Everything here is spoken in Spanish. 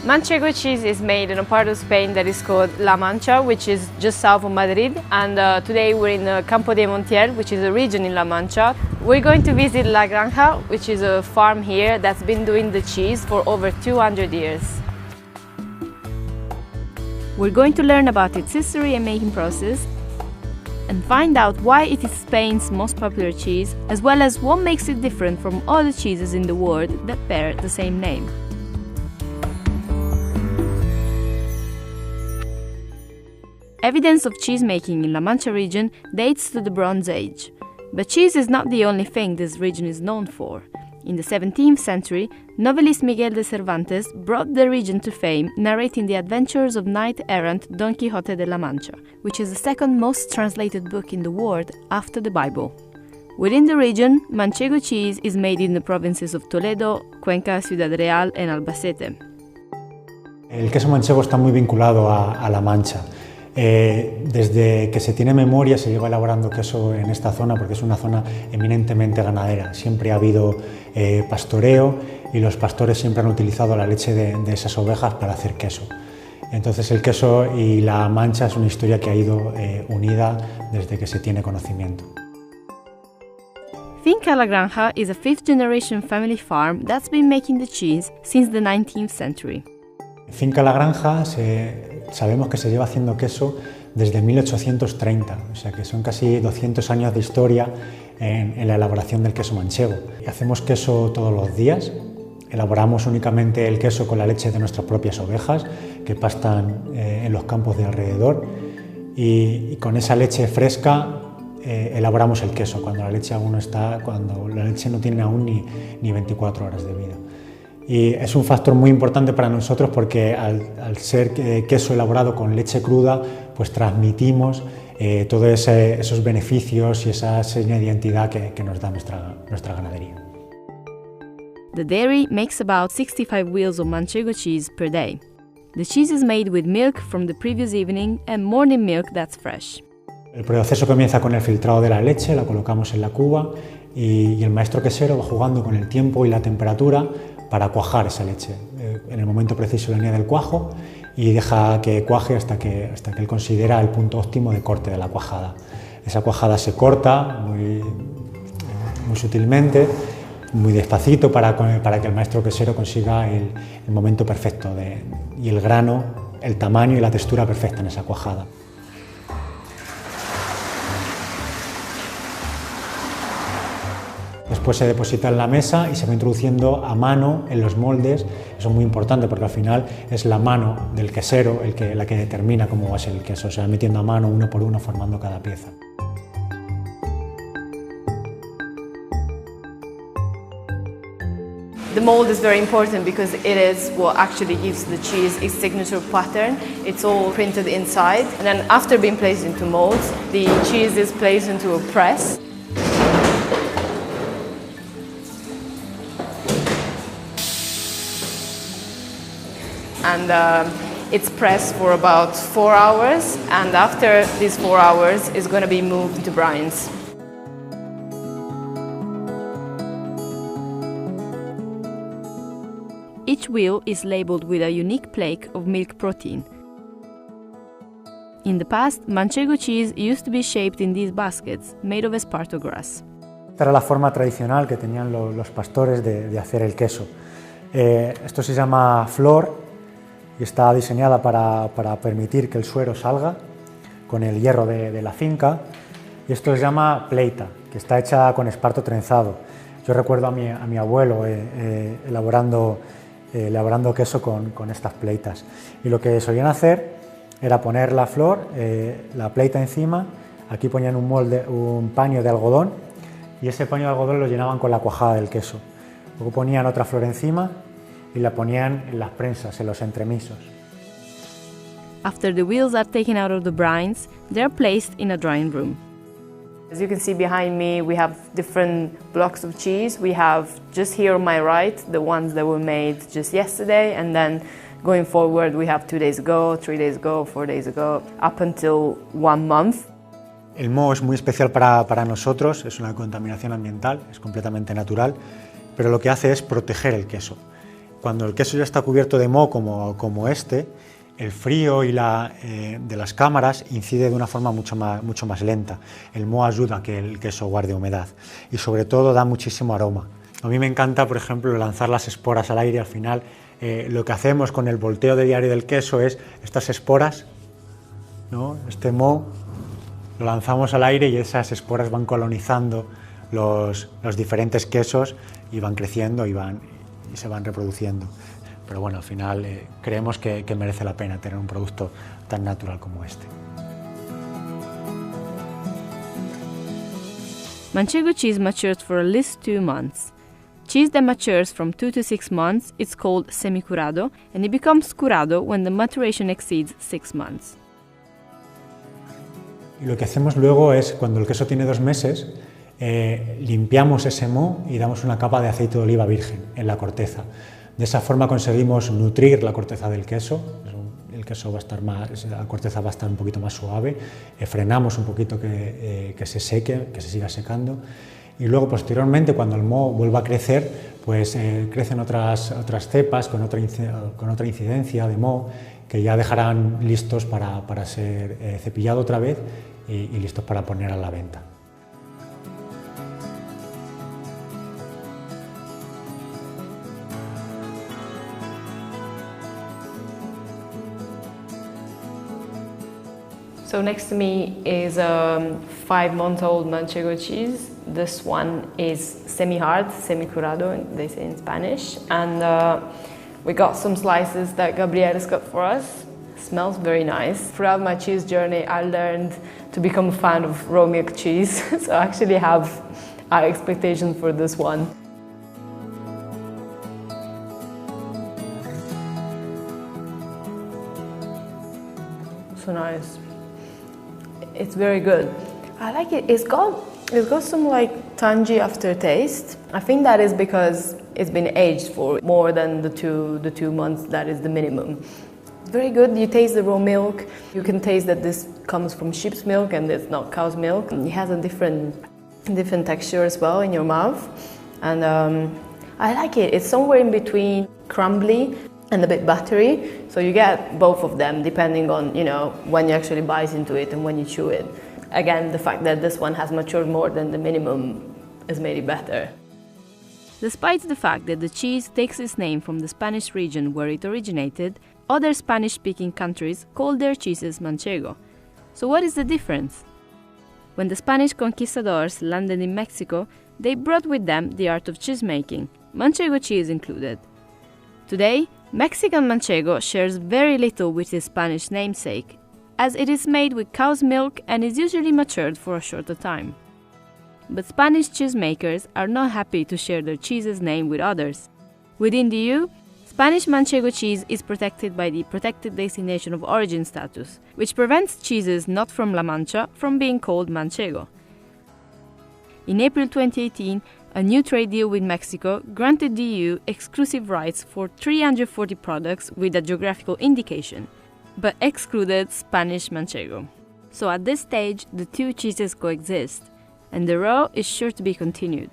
Manchego cheese is made in a part of Spain that is called La Mancha, which is just south of Madrid. And today we're in Campo de Montiel, which is a region in La Mancha. We're going to visit La Granja, which is a farm here that's been doing the cheese for over 200 years. We're going to learn about its history and making process, and find out why it is Spain's most popular cheese, as well as what makes it different from other cheeses in the world that bear the same name. Evidence of cheese making in La Mancha region dates to the Bronze Age. But cheese is not the only thing this region is known for. In the 17th century, novelist Miguel de Cervantes brought the region to fame, narrating the adventures of knight-errant Don Quixote de la Mancha, which is the second most translated book in the world after the Bible. Within the region, Manchego cheese is made in the provinces of Toledo, Cuenca, Ciudad Real and Albacete. El queso manchego está muy vinculado a La Mancha. Desde que se tiene memoria se lleva elaborando queso en esta zona porque es una zona eminentemente ganadera. Siempre ha habido pastoreo y los pastores siempre han utilizado la leche de esas ovejas para hacer queso. Entonces el queso y La Mancha es una historia que ha ido unida desde que se tiene conocimiento. Finca La Granja is a fifth-generation family farm that's been making the cheese since the 19th century. Finca La Granja sabemos que se lleva haciendo queso desde 1830, o sea que son casi 200 años de historia en la elaboración del queso manchego. Hacemos queso todos los días, elaboramos únicamente el queso con la leche de nuestras propias ovejas que pastan en los campos de alrededor y con esa leche fresca elaboramos el queso cuando la leche no tiene aún ni 24 horas de vida. Y es un factor muy importante para nosotros porque al ser queso elaborado con leche cruda, pues transmitimos todos esos beneficios y esa seña de identidad que nos da nuestra ganadería. The dairy makes about 65 wheels of Manchego cheese per day. The cheese is made with milk from the previous evening and morning milk that's fresh. El proceso comienza con el filtrado de la leche, la colocamos en la cuba y el maestro quesero va jugando con el tiempo y la temperatura para cuajar esa leche. En el momento preciso la añade el cuajo y deja que cuaje hasta que él considera el punto óptimo de corte de la cuajada. Esa cuajada se corta muy sutilmente, muy despacito para que el maestro quesero consiga el momento perfecto y el grano, el tamaño y la textura perfecta en esa cuajada. Después se deposita en la mesa y se va introduciendo a mano en los moldes. Eso es muy importante porque al final es la mano del quesero la que determina cómo va a ser el queso. Se va metiendo a mano uno por uno formando cada pieza. The mold is very important because it is what actually gives the cheese its signature pattern. It's all printed inside, and then after being placed into molds, the cheese is placed into a press. And it's pressed for about 4 hours, and after these 4 hours it's going to be moved to brines. Each wheel is labeled with a unique plaque of milk protein. In the past, Manchego cheese used to be shaped in these baskets made of esparto grass. Esta era la forma tradicional que tenían los pastores de hacer el queso. Esto se llama flor y está diseñada para permitir que el suero salga con el hierro de la finca, y esto se llama pleita, que está hecha con esparto trenzado. Yo recuerdo a mi abuelo elaborando queso con estas pleitas, y lo que solían hacer era poner la flor, la pleita encima, aquí ponían un paño de algodón y ese paño de algodón lo llenaban con la cuajada del queso. Luego ponían otra flor encima y la ponían en las prensas, en los entremisos. After the wheels are taken out of the brines, they are placed in a drying room. As you can see behind me, we have different blocks of cheese. We have just here on my right, the ones that were made just yesterday, and then going forward we have 2 days ago, 3 days ago, 4 days ago, up until 1 month. El moho es muy especial para nosotros, es una contaminación ambiental, es completamente natural, pero lo que hace es proteger el queso. cuando el queso ya está cubierto de moho como este, el frío y de las cámaras incide de una forma mucho más lenta. El moho ayuda a que el queso guarde humedad y sobre todo da muchísimo aroma. A mí me encanta, por ejemplo, lanzar las esporas al aire. Al final, lo que hacemos con el volteo de diario del queso es estas esporas, ¿no? Este moho lo lanzamos al aire y esas esporas van colonizando los diferentes quesos y van creciendo y se van reproduciendo. Pero bueno, al final creemos que merece la pena tener un producto tan natural como este. Manchego cheese matures for at least 2 months. Cheese that matures from 2 to 6 months is called semicurado, and it becomes curado when the maturation exceeds 6 months. Y lo que hacemos luego es, cuando el queso tiene 2 meses, limpiamos ese moho y damos una capa de aceite de oliva virgen en la corteza. De esa forma conseguimos nutrir la corteza del queso. El queso va a estar la corteza va a estar un poquito más suave. Frenamos un poquito que se seque, que se siga secando. Y luego, posteriormente, cuando el moho vuelva a crecer, pues crecen otras cepas con otra incidencia de moho que ya dejarán listos para ser cepillado otra vez y listos para poner a la venta. So next to me is a 5-month-old Manchego cheese. This one is semi-hard, semi-curado, they say in Spanish. And we got some slices that Gabriela's cut for us. Smells very nice. Throughout my cheese journey, I learned to become a fan of raw milk cheese. So I actually have high expectations for this one. So nice. It's very good. I like it. It's got some like tangy aftertaste. I think that is because it's been aged for more than the two months that is the minimum. It's very good. You taste the raw milk. You can taste that this comes from sheep's milk and it's not cow's milk. It has a different texture as well in your mouth, and I like it. It's somewhere in between crumbly and a bit buttery, so you get both of them depending on, when you actually bite into it and when you chew it. Again, the fact that this one has matured more than the minimum has made it better. Despite the fact that the cheese takes its name from the Spanish region where it originated, other Spanish-speaking countries call their cheeses Manchego. So what is the difference? When the Spanish conquistadors landed in Mexico, they brought with them the art of cheese making, Manchego cheese included. Today, Mexican Manchego shares very little with its Spanish namesake, as it is made with cow's milk and is usually matured for a shorter time. But Spanish cheesemakers are not happy to share their cheese's name with others. Within the EU, Spanish Manchego cheese is protected by the Protected Designation of Origin status, which prevents cheeses not from La Mancha from being called Manchego. In April 2018, a new trade deal with Mexico granted the EU exclusive rights for 340 products with a geographical indication, but excluded Spanish Manchego. So at this stage, the two cheeses coexist, and the row is sure to be continued.